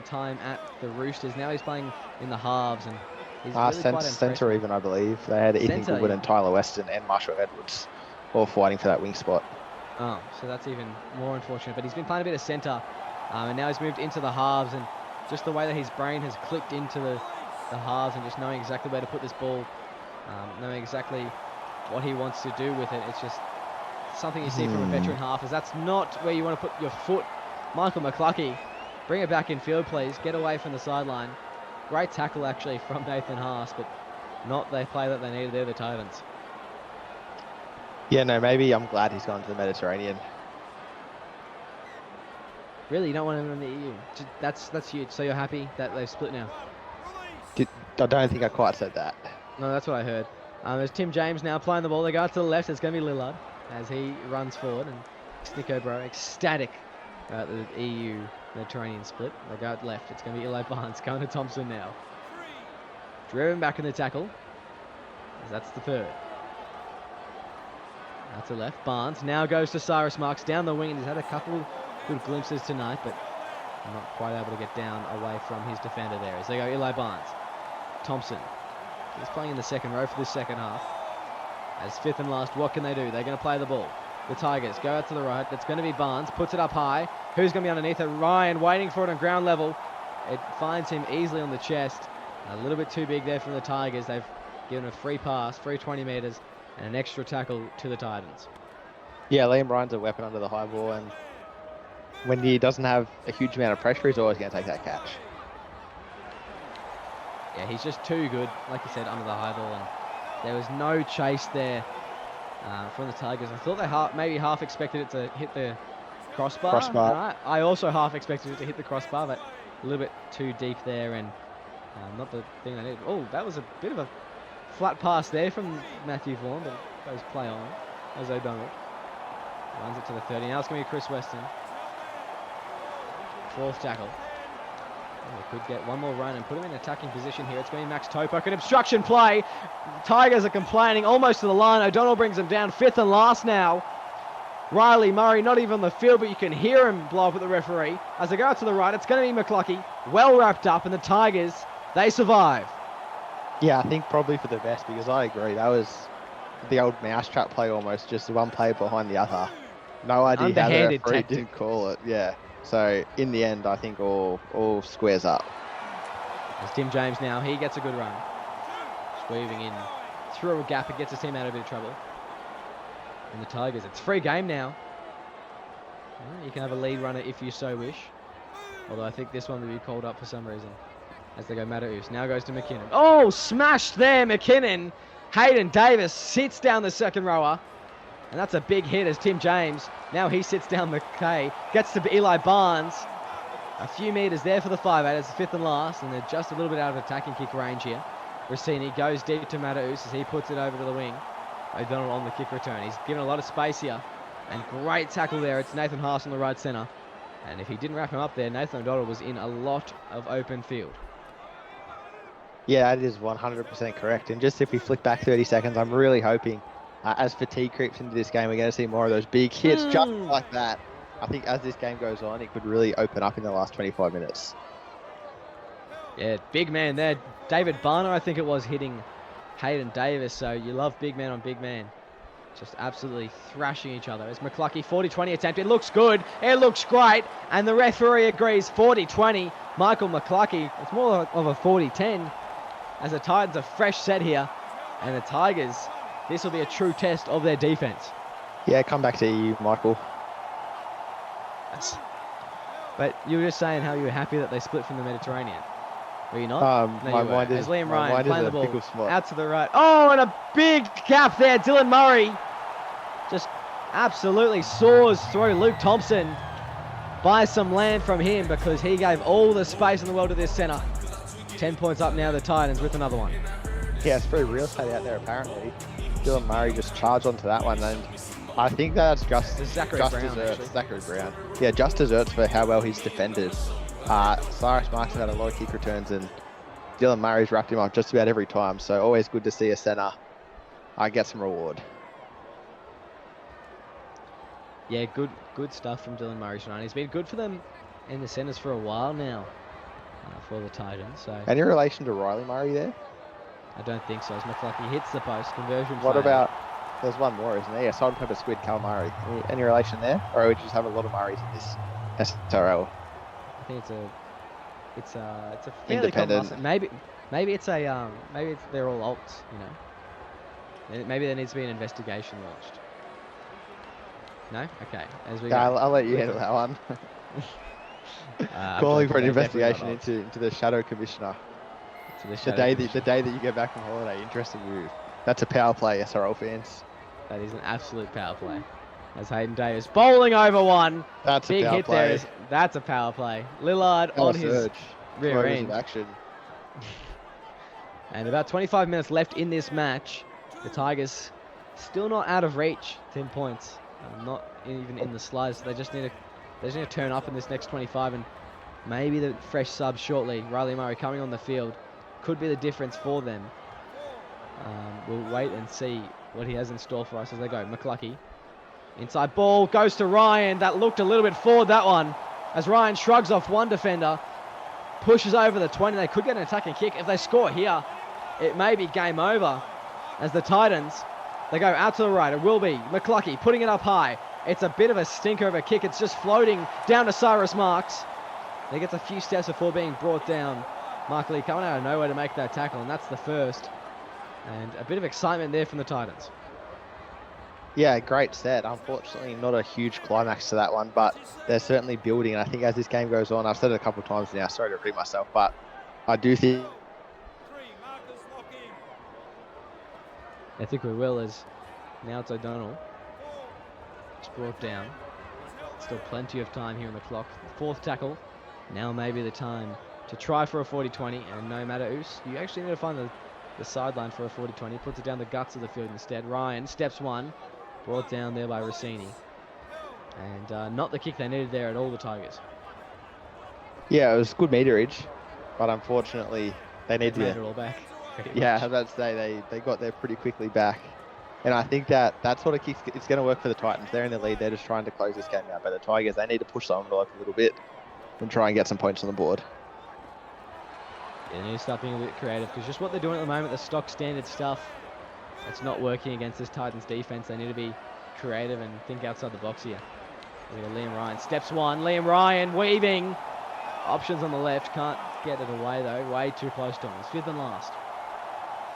time at the Roosters. Now he's playing in the halves, and he's really quite impressive. Centre even, I believe. They had Ethan Goodwin and Tyler Weston and Marshall Edwards all fighting for that wing spot. Oh, so that's even more unfortunate. But he's been playing a bit of centre, and now he's moved into the halves, and just the way that his brain has clicked into the halves and just knowing exactly where to put this ball, knowing exactly what he wants to do with it. It's just something you see from a veteran half, is that's not where you want to put your foot. Michael McCluckey, bring it back in field, please. Get away from the sideline. Great tackle, actually, from Nathan Haas, but not the play that they needed there, the Titans. Yeah, no, maybe I'm glad he's gone to the Mediterranean. Really, you don't want him in the EU? That's huge. So you're happy that they've split now? I don't think I quite said that. No, that's what I heard. There's Tim James now playing the ball. They go out to the left. It's going to be Lillard as he runs forward. And Snicko, bro, ecstatic about the EU Mediterranean split. They go out left. It's going to be Eli Barnes going to Thompson now. Driven back in the tackle. That's the third. Out to left. Barnes now goes to Cyrus Marks down the wing. He's had a couple good glimpses tonight, but not quite able to get down away from his defender there. As they go Eli Barnes. Thompson. He's playing in the second row for this second half. As fifth and last, what can they do? They're going to play the ball. The Tigers go out to the right. It's going to be Barnes. Puts it up high. Who's going to be underneath it? Ryan waiting for it on ground level. It finds him easily on the chest. A little bit too big there from the Tigers. They've given a free pass, free 20 metres, and an extra tackle to the Titans. Yeah, Liam Ryan's a weapon under the high ball, and when he doesn't have a huge amount of pressure, he's always going to take that catch. Yeah, he's just too good, like you said, under the high ball, and there was no chase there from the Tigers. I thought they maybe half expected it to hit the crossbar. I also half expected it to hit the crossbar, but a little bit too deep there, and not the thing they needed. Oh, that was a bit of a flat pass there from Matthew Vaughan, but goes play on as O'Donnell. Runs it to the 30. Now it's going to be Chris Weston. Fourth tackle. They could get one more run and put him in attacking position here. It's going to be Max Topak. An obstruction play. Tigers are complaining almost to the line. O'Donnell brings them down. Fifth and last now. Riley Murray not even on the field, but you can hear him blow up at the referee. As they go out to the right, it's going to be McCluckey. Well wrapped up, and the Tigers, they survive. Yeah, I think probably for the best, because I agree. That was the old mousetrap play almost, just one player behind the other. No idea how the Underhanded referee tactic. didn't call it. Yeah. So in the end, I think all squares up. As Tim James now, he gets a good run. Just weaving in through a gap, it gets his team out of a bit of trouble. And the Tigers, it's free game now. Yeah, you can have a lead runner if you so wish. Although I think this one will be called up for some reason. As they go Mataus. Now goes to McKinnon. Oh, smashed there, McKinnon. Hayden Davis sits down the second rower. And that's a big hit as Tim James. Now he sits down McKay. Gets to Eli Barnes. A few metres there for the 5'8". It's the fifth and last. And they're just a little bit out of attacking kick range here. Rossini goes deep to Mataus as he puts it over to the wing. O'Donnell on the kick return. He's given a lot of space here. And great tackle there. It's Nathan Haas on the right centre. And if he didn't wrap him up there, Nathan O'Donnell was in a lot of open field. Yeah, that is 100% correct. And just if we flick back 30 seconds, I'm really hoping as fatigue creeps into this game, we're going to see more of those big hits just like that. I think as this game goes on, it could really open up in the last 25 minutes. Yeah, big man there. David Barner, I think it was, hitting Hayden Davis. So you love big man on big man. Just absolutely thrashing each other. As McCluckey, 40-20 attempt. It looks good. It looks great. And the referee agrees 40-20. Michael McCluckey, it's more of a 40-10. As the Titans are fresh set here. And the Tigers, this will be a true test of their defense. Yeah, come back to you, Michael. But you were just saying how you were happy that they split from the Mediterranean. Were you not? My you were. mind As is, Liam my Ryan mind is playing a the ball pickle spot. out to the right. Oh, and a big gap there. Dylan Murray just absolutely soars through Luke Thompson. Buys some land from him because he gave all the space in the world to this centre. 10 points up now, the Titans with another one. Yeah, it's very real estate out there apparently. Dylan Murray just charged onto that one, and I think that's just Zachary just Brown, desserts. actually. Zachary Brown. Yeah, just desserts for how well he's defended. Cyrus Marks had a lot of kick returns, and Dylan Murray's wrapped him up just about every time. So always good to see a centre get some reward. Yeah, good stuff from Dylan Murray tonight. He's been good for them in the centres for a while now for the Titans. So Any relation to Riley Murray there? I don't think so. As McCluckey hits the post, conversion What failed. about, there's one more, isn't there? Yeah, Salt and Pepper Squid, Cal Murray. Any relation there? Or would you just have a lot of Murrays in this SRL? I think it's a fairly Independent. common. Maybe they're all alts, you know. Maybe there needs to be an investigation launched. No? Okay. As we Yeah, go. I'll let you handle that one. Calling for an investigation into the Shadow Commissioner. The day that you get back from holiday. Interesting move. That's a power play, SRL fans. That is an absolute power play. As Hayden Davis bowling over one. That's Big a power hit play. there. That's a power play. Lillard on his rear Rovers end. in action. And about 25 minutes left in this match. The Tigers still not out of reach. 10 points. Not even in the slides. They just need to turn up in this next 25, and maybe the fresh sub shortly. Riley Murray coming on the field could be the difference for them. We'll wait and see what he has in store for us as they go. McCluckey. Inside ball goes to Ryan. That looked a little bit forward, that one. As Ryan shrugs off one defender. Pushes over the 20. They could get an attacking kick. If they score here, it may be game over. As the Titans, they go out to the right. It will be McCluckey putting it up high. It's a bit of a stinker of a kick. It's just floating down to Cyrus Marks. He gets a few steps before being brought down. Mark Lee coming out of nowhere to make that tackle, and that's the first. And a bit of excitement there from the Titans. Yeah, great set. Unfortunately, not a huge climax to that one, but they're certainly building. And I think as this game goes on, I've said it a couple of times now, sorry to repeat myself, but I do think... I think we will, as now it's O'Donnell. It's brought down. Still plenty of time here on the clock. Fourth tackle. Now maybe the time to try for a 40-20, and no matter you actually need to find the sideline for a 40-20. Puts it down the guts of the field instead. Ryan steps one. Brought down there by Rossini. And not the kick they needed there at all, the Tigers. Yeah, it was good meterage, but unfortunately they need Made to. it all back. pretty Yeah, I much. was about to say they got there pretty quickly back. And I think that sort of kicks, it's going to work for the Titans. They're in the lead. They're just trying to close this game out. But the Tigers, they need to push the envelope a little bit and try and get some points on the board. Yeah, they need to start being a bit creative, because just what they're doing at the moment, the stock standard stuff, it's not working against this Titans defense. They need to be creative and think outside the box here. We got Liam Ryan. Steps one. Liam Ryan weaving. Options on the left. Can't get it away though. Way too close to him. He's fifth and last.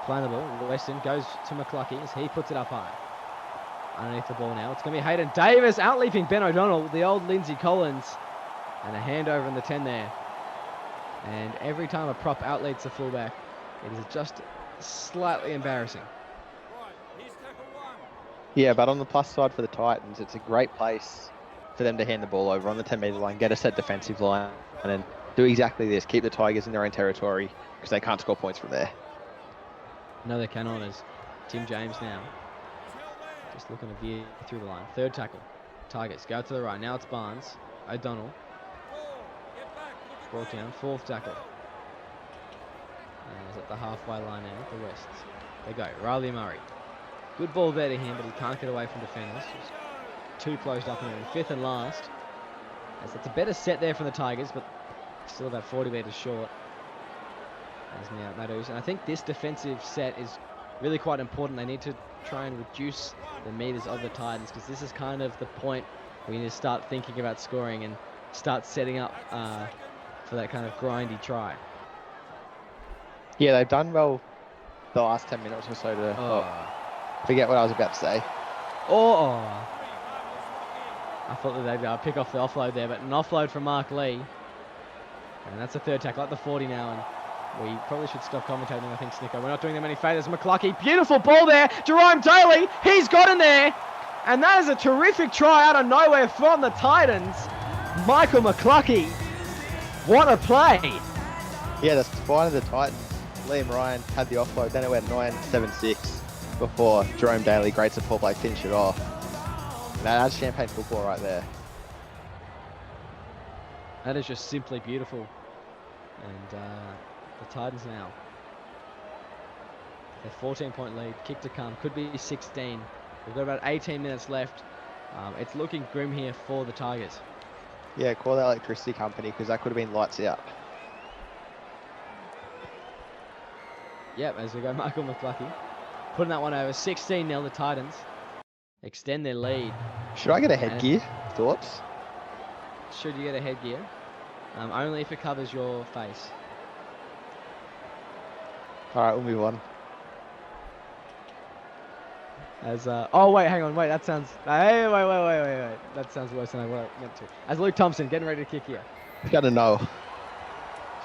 Playing the ball. Weston goes to McCluckey as he puts it up high. Underneath the ball now. It's going to be Hayden Davis outleaping Ben O'Donnell, the old Lindsay Collins. And a handover in the 10 there. And every time a prop outleads the fullback, it is just slightly embarrassing. Yeah, but on the plus side for the Titans, it's a great place for them to hand the ball over on the 10-metre line, get a set defensive line, and then do exactly this, keep the Tigers in their own territory because they can't score points from there. No, they cannot, as Tim James now just looking to veer through the line. Third tackle. Tigers go to the right. Now it's Barnes. O'Donnell. Brought down. Fourth tackle. And he's at the halfway line now at the Wests. They go. Riley Murray. Good ball there to him, but he can't get away from defenders. Just too closed up in him. Fifth and last. As it's a better set there from the Tigers, but still about 40 metres short. As now Maddus. And I think this defensive set is really quite important. They need to try and reduce the metres of the Titans, because this is kind of the point where you need to start thinking about scoring and start setting up for that kind of grindy try. Yeah, they've done well the last 10 minutes or so to forget what I was about to say. I thought that they'd pick off the offload there, but an offload from Mark Lee. And that's a third tackle at the 40 now, and we probably should stop commentating, I think, Snicko. We're not doing them any favours. McCluckey, beautiful ball there. Jerome Daly, he's got in there. And that is a terrific try out of nowhere from the Titans. Michael McCluckey, what a play. Yeah, the spine of the Titans. Liam Ryan had the offload, then it went 9-7-6 before Jerome Daly, great support play, finished it off. Now that's champagne football right there. That is just simply beautiful. And the Titans now, their 14-point lead, kick to come, could be 16. We've got about 18 minutes left. It's looking grim here for the Tigers. Yeah, call the electricity company, because that could have been lights out. Yep, as we go, Michael McCluckey putting that one over. 16-0, the Titans extend their lead. Should I get a headgear? Thoughts? Should you get a headgear? Only if it covers your face. All right, we'll move on. As oh wait, hang on, wait, that sounds. Hey, wait. That sounds worse than I meant to. As Luke Thompson getting ready to kick here. Gotta know.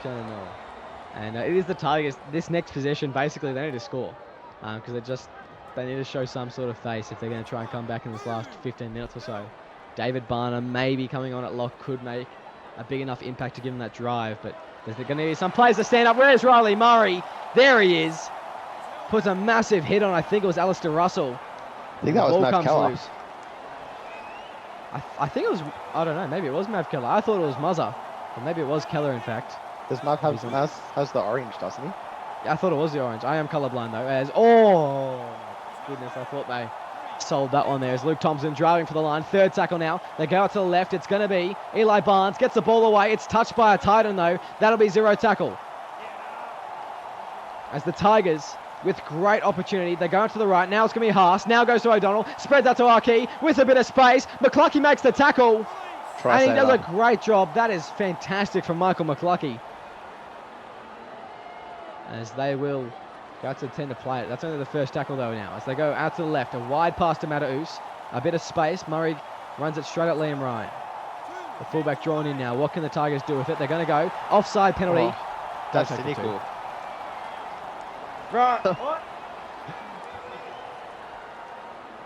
Shannon Noel. And it is the Tigers. This next possession, basically, they need to score, because they need to show some sort of face if they're going to try and come back in this last 15 minutes or so. David Barnum maybe coming on at lock could make a big enough impact to give them that drive, but there's going to be some players to stand up. Where's Riley Murray? There he is. Puts a massive hit on, I think it was Alistair Russell. I think that was Mav Keller. I think it was, I don't know, maybe it was Mav Keller. I thought it was Muzza, but maybe it was Keller in fact. Does Mav has the orange, doesn't he? Yeah, I thought it was the orange. I am colourblind though. As oh my goodness, I thought they sold that one there. As Luke Thompson driving for the line. Third tackle now. They go out to the left. It's going to be Eli Barnes. Gets the ball away. It's touched by a Titan though. That'll be zero tackle. As the Tigers, with great opportunity, they go out to the right. Now it's going to be Haas. Now goes to O'Donnell. Spreads out to Arkey with a bit of space. McCluckey makes the tackle. And he does a great job. That is fantastic from Michael McCluckey. As they will go out to the 10 to play it. That's only the first tackle though now. As they go out to the left, a wide pass to Matthaus. A bit of space. Murray runs it straight at Liam Ryan. The fullback drawn in now. What can the Tigers do with it? They're going to go offside penalty. Oh, that's cynical. Right. What?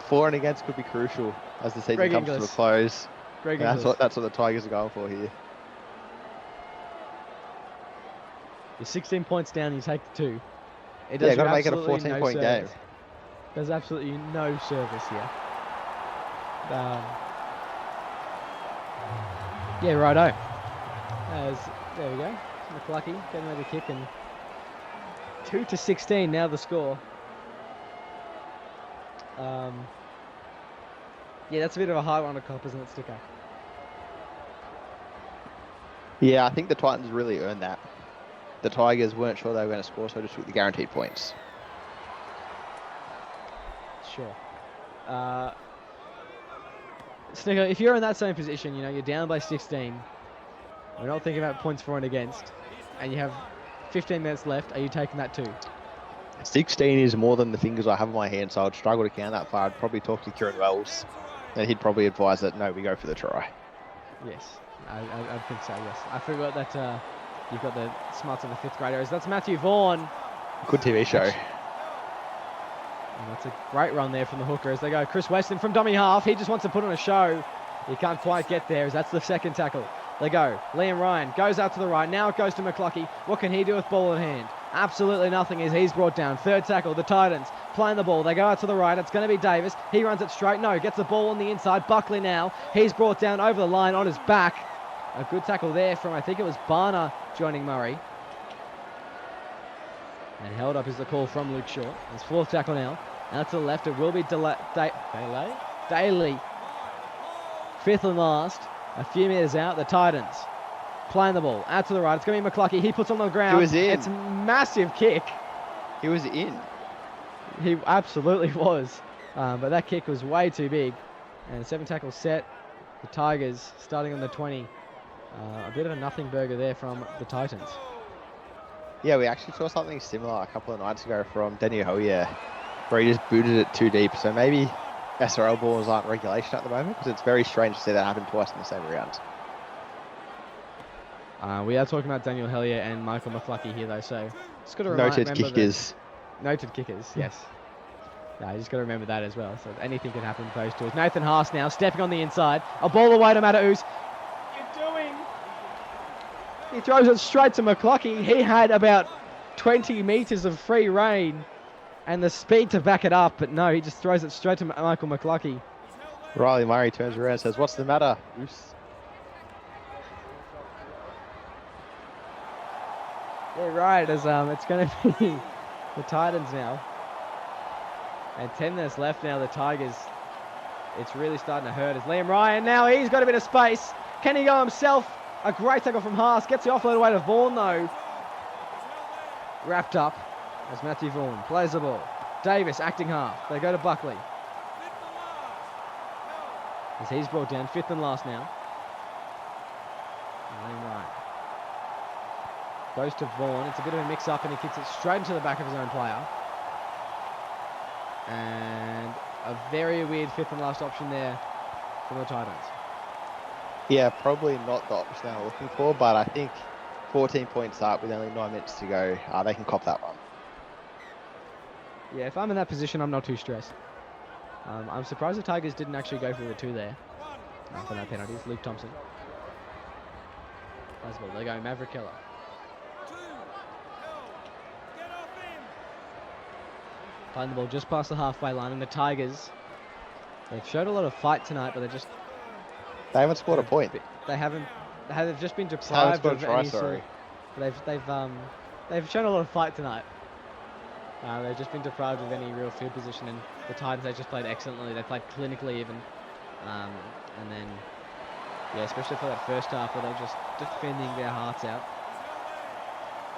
For and against could be crucial as the season comes to a close. That's what the Tigers are going for here. You're 16 points down, you take the 2. It does got to make it a 14-point game. There's absolutely no service here. Yeah, righto. There we go. McLucky getting another kick, and 2-16 now the score. Yeah, that's a bit of a hard one to cop, isn't it, Sticker? Yeah, I think the Titans really earned that. The Tigers weren't sure they were going to score, so just took the guaranteed points. Sure. Snicker, if you're in that same position, you know, you're down by 16. We're not thinking about points for and against, and you have 15 minutes left. Are you taking that too? 16 is more than the fingers I have on my hand, so I'd struggle to count that far. I'd probably talk to Kieran Wells, and he'd probably advise that, no, we go for the try. Yes, I think so, yes. I forgot that you've got the smarts of the 5th graders. That's Matthew Vaughan. Good TV show. And that's a great run there from the hooker as they go. Chris Weston from dummy half. He just wants to put on a show. He can't quite get there as that's the second tackle. They go. Liam Ryan goes out to the right. Now it goes to McLucky. What can he do with ball in hand? Absolutely nothing as he's brought down. Third tackle, the Titans playing the ball. They go out to the right. It's going to be Davis. He runs it straight. No, gets the ball on the inside. Buckley now. He's brought down over the line on his back. A good tackle there from, I think it was Barner joining Murray. And held up is the call from Luke Short. His 4th tackle now. Out to the left. It will be Daly. 5th and last. A few metres out. The Titans playing the ball. Out to the right. It's going to be McLucky. He puts on the ground. He was in. It's a massive kick. He was in. He absolutely was. But that kick was way too big. And 7 tackle set. The Tigers starting on the 20. A bit of a nothing burger there from the Titans. Yeah, we actually saw something similar a couple of nights ago from Daniel Hoyer, where he just booted it too deep. So maybe SRL balls aren't regulation at the moment, because it's very strange to see that happen twice in the same round. We are talking about Daniel Hellier and Michael McLucky here, though, so just got to remember Noted kickers. Noted kickers, yes. Yeah, you just got to remember that as well. So anything can happen with those two. Nathan Haas now stepping on the inside. A ball away to Mataus. What are you doing? He throws it straight to McLucky. He had about 20 metres of free rein and the speed to back it up, but no, he just throws it straight to Michael McLucky. Riley Murray turns around and says, "What's the matter?" Oops. Yeah, right, as it's going to be the Titans now. And 10 minutes left now, the Tigers. It's really starting to hurt as Liam Ryan now, he's got a bit of space. Can he go himself? A great tackle from Haas. Gets the offload away to Vaughan though. Wrapped up as Matthew Vaughan plays the ball. Davis acting half. They go to Buckley. As he's brought down, 5th and last now. And Liam Ryan goes to Vaughan. It's a bit of a mix-up and he kicks it straight into the back of his own player. And a very weird 5th and last option there for the Titans. Yeah, probably not the option they were looking for, but I think 14 points up with only 9 minutes to go, they can cop that one. Yeah, if I'm in that position, I'm not too stressed. I'm surprised the Tigers didn't actually go for the 2 there for that penalty. It's Luke Thompson. That's ball. They go Maverick Keller. Playing the ball just past the halfway line, and the Tigers, they've showed a lot of fight tonight, but They haven't scored a point. They've just been deprived Haven't of scored a try, any sorry. They've shown a lot of fight tonight. They've just been deprived of any real field position, and the Titans, they just played excellently. They played clinically even, and then especially for that first half where they're just defending their hearts out.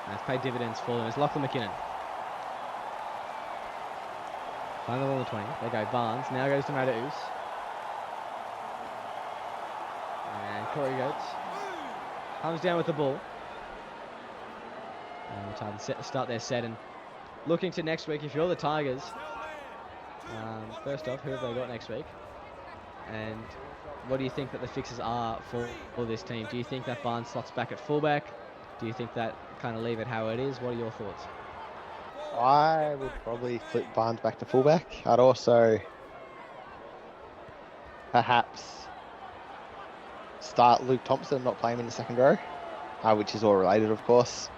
And it's paid dividends for them. It's Lachlan McKinnon. Playing the ball on the 20. They go Barnes. Now goes to Mataus. And Corey Goetz comes down with the ball. And the Titans start their set and looking to next week. If you're the Tigers, first off, who have they got next week? And what do you think that the fixes are for this team? Do you think that Barnes slots back at fullback? Do you think that kind of leave it how it is? What are your thoughts? I would probably flip Barnes back to fullback. I'd also perhaps start Luke Thompson, not play him in the second row, which is all related, of course.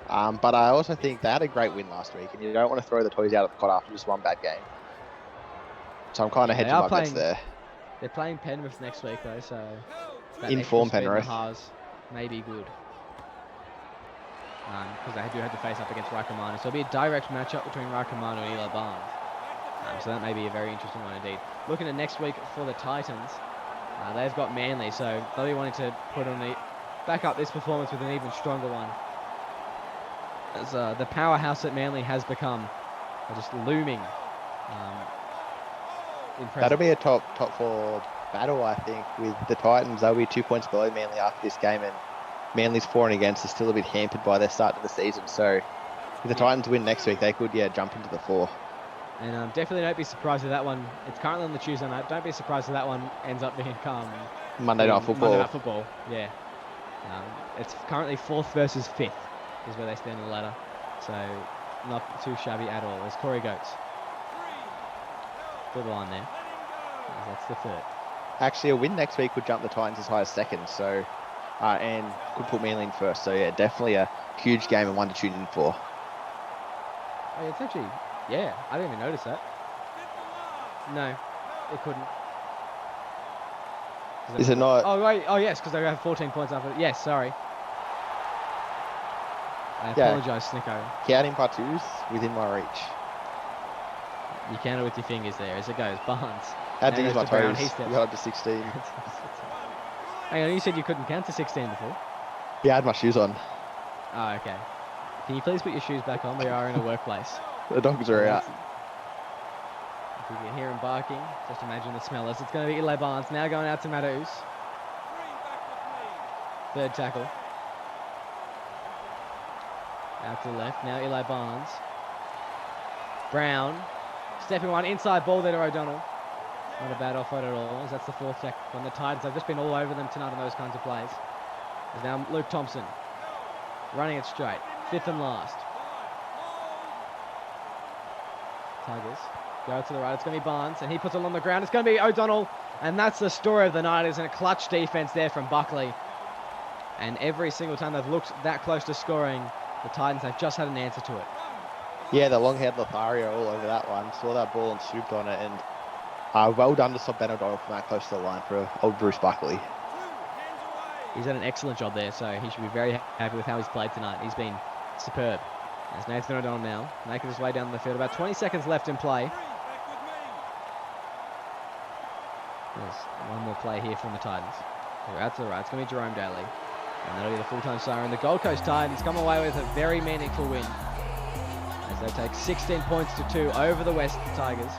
But I also think they had a great win last week, and you don't want to throw the toys out of the cot after just one bad game. So I'm kind of hedging my bets there. They're playing Penrith next week, though, so that In extra form, speed in the Penrith. halves may be good. Because they do have to face up against Rakamanu. So it'll be a direct matchup between Rakamanu and Eli Barnes. So that may be a very interesting one indeed. Looking at next week for the Titans, they've got Manly, so they'll be wanting to put on back up this performance with an even stronger one. As the powerhouse that Manly has become, just looming. That'll be a top 4 battle, I think, with the Titans. They'll be 2 points below Manly after this game, and Manly's for and against is still a bit hampered by their start to the season. So if the Titans win next week, they could jump into the 4. And definitely don't be surprised if that one, it's currently on the Tuesday night, don't be surprised if that one ends up being Monday Night Football. Monday Night Football, yeah. It's currently 4th versus 5th is where they stand on the ladder. So not too shabby at all. There's Corey Goats. Good line there. That's the 3rd. Actually, a win next week would jump the Titans as high as 2nd, so and could put Manly in 1st. So yeah, definitely a huge game and one to tune in for. Oh, it's actually, yeah, I didn't even notice that. No, it couldn't. Is it not? Oh, wait, oh yes, because they have 14 points after. Yes, sorry. I apologise, Snicko. Counting par-twos within my reach. You count it with your fingers there as it goes. Barnes. Had to use my toes. He You got up to 16. Hang on, you said you couldn't count to 16 before? Yeah, I had my shoes on. Oh, okay. Can you please put your shoes back on? We are in a workplace. The dogs are out. If you can hear him barking, just imagine the smellers. It's going to be Eli Barnes now going out to Matthews. 3rd tackle. Out to the left. Now Eli Barnes. Brown. Stepping one. Inside ball there to O'Donnell. Not a bad offload at all, as that's the 4th tackle from the Titans. They've just been all over them tonight on those kinds of plays. There's now Luke Thompson. Running it straight. 5th and last. Tigers go to the right. It's going to be Barnes, and he puts it on the ground. It's going to be O'Donnell, and that's the story of the night. It's a clutch defense there from Buckley. And every single time they've looked that close to scoring, the Titans have just had an answer to it. Yeah, the long-haired Lothario all over that one. Saw that ball and swooped on it, and well done to stop Ben O'Donnell from that close to the line for old Bruce Buckley. He's done an excellent job there, so he should be very happy with how he's played tonight. He's been superb. There's Nathan O'Donnell now, making his way down the field. About 20 seconds left in play. There's one more play here from the Titans. They're out to the right. It's going to be Jerome Daly. And that'll be the full-time siren. The Gold Coast Titans come away with a very meaningful win, as they take 16 points to 2 over the West Tigers.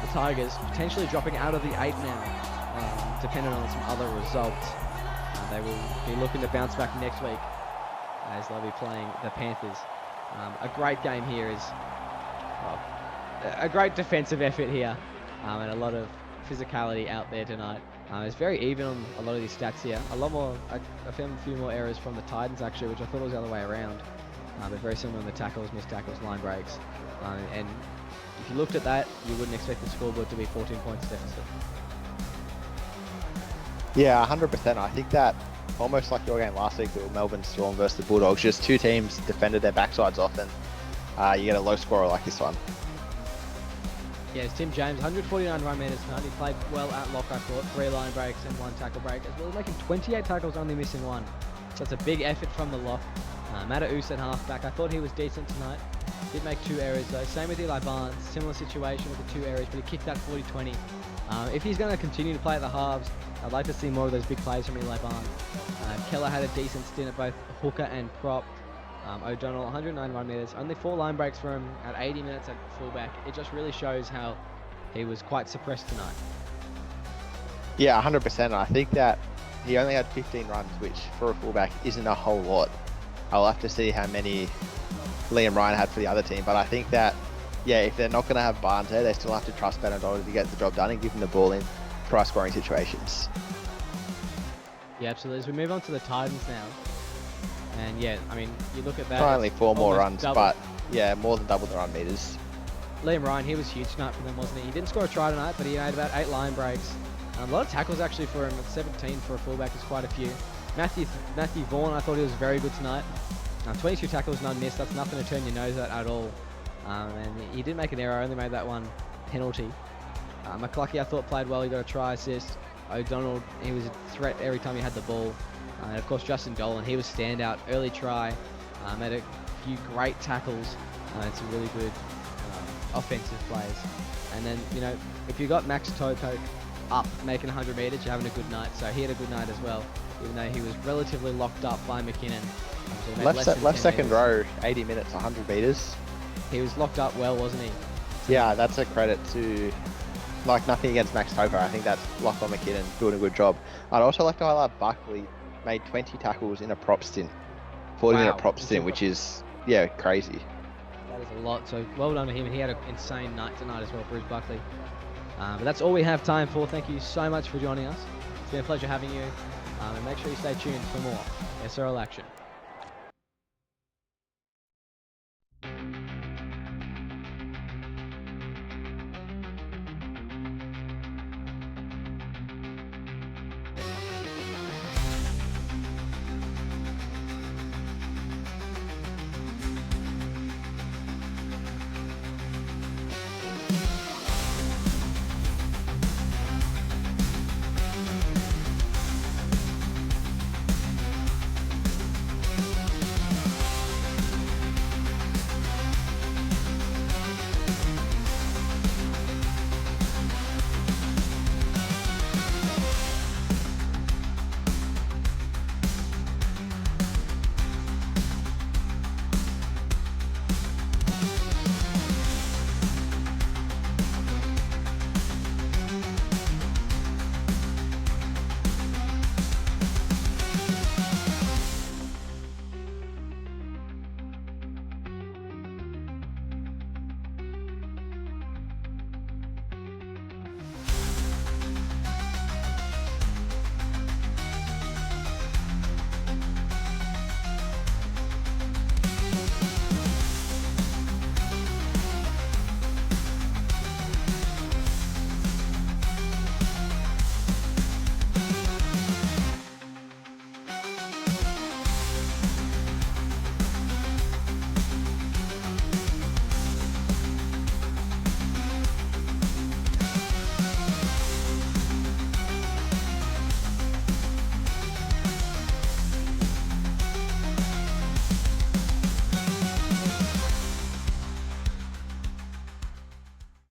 The Tigers potentially dropping out of the 8 now, depending on some other results. They will be looking to bounce back next week, as they'll be playing the Panthers. A great game here is a great defensive effort here, and a lot of physicality out there tonight. It's very even on a lot of these stats here. A lot more, I found a few more errors from the Titans actually, which I thought was the other way around. But very similar in the tackles, missed tackles, line breaks. And if you looked at that, you wouldn't expect the scoreboard to be 14 points deficit. Yeah, 100%. I think that almost like your game last week with Melbourne Storm versus the Bulldogs, just 2 teams defended their backsides off, and you get a low scorer like this one. Yeah, it's Tim James, 149 run meters tonight. He played well at lock, I thought. 3 line breaks and 1 tackle break, as well as making 28 tackles, only missing 1. So it's a big effort from the lock. Mata'us at halfback, I thought he was decent tonight. Did make 2 errors though. Same with Eli Barnes, similar situation with the 2 errors, but he kicked that 40-20. If he's going to continue to play at the halves, I'd like to see more of those big plays from Eli Barnes. Keller had a decent stint at both hooker and prop. O'Donnell, 109 run meters, only 4 line breaks for him at 80 minutes at fullback. It just really shows how he was quite suppressed tonight. Yeah, 100%. I think that he only had 15 runs, which for a fullback isn't a whole lot. I'll have to see how many Liam Ryan had for the other team, but I think that, yeah, if they're not going to have Barnes there, they still have to trust Ben O'Donnell to get the job done and give him the ball in try scoring situations. Yeah, absolutely. As we move on to the Titans now, and yeah, I mean, you look at that. Only 4 more runs, double. but yeah, more than double the run meters. Liam Ryan, he was huge tonight for them, wasn't he? He didn't score a try tonight, but he had about 8 line breaks. A lot of tackles actually for him. At 17 for a fullback is quite a few. Matthew Vaughan, I thought he was very good tonight. 22 tackles, none missed. That's nothing to turn your nose at all. And he did make an error. Only made that 1 penalty. McCluckey, I thought, played well. He got a try assist. O'Donnell, he was a threat every time he had the ball. And of course, Justin Dolan, he was standout. Early try, made a few great tackles and some really good offensive plays. And then, you know, if you got Max Toko up making 100 metres, you're having a good night. So he had a good night as well, even though he was relatively locked up by McKinnon. So he made less than left 10 second metres. row, 80 minutes, 100 metres. He was locked up well, wasn't he? Yeah, that's a credit to, like, nothing against Max Toko. I think that's locked on McKinnon doing a good job. I'd also like to highlight Buckley, made 20 tackles in a prop stint, 40-minute Wow. prop stint, which is, yeah, crazy. That is a lot, so well done to him, and he had an insane night tonight as well, Bruce Buckley. But that's all we have time for. Thank you so much for joining us. It's been a pleasure having you, and make sure you stay tuned for more SRL action.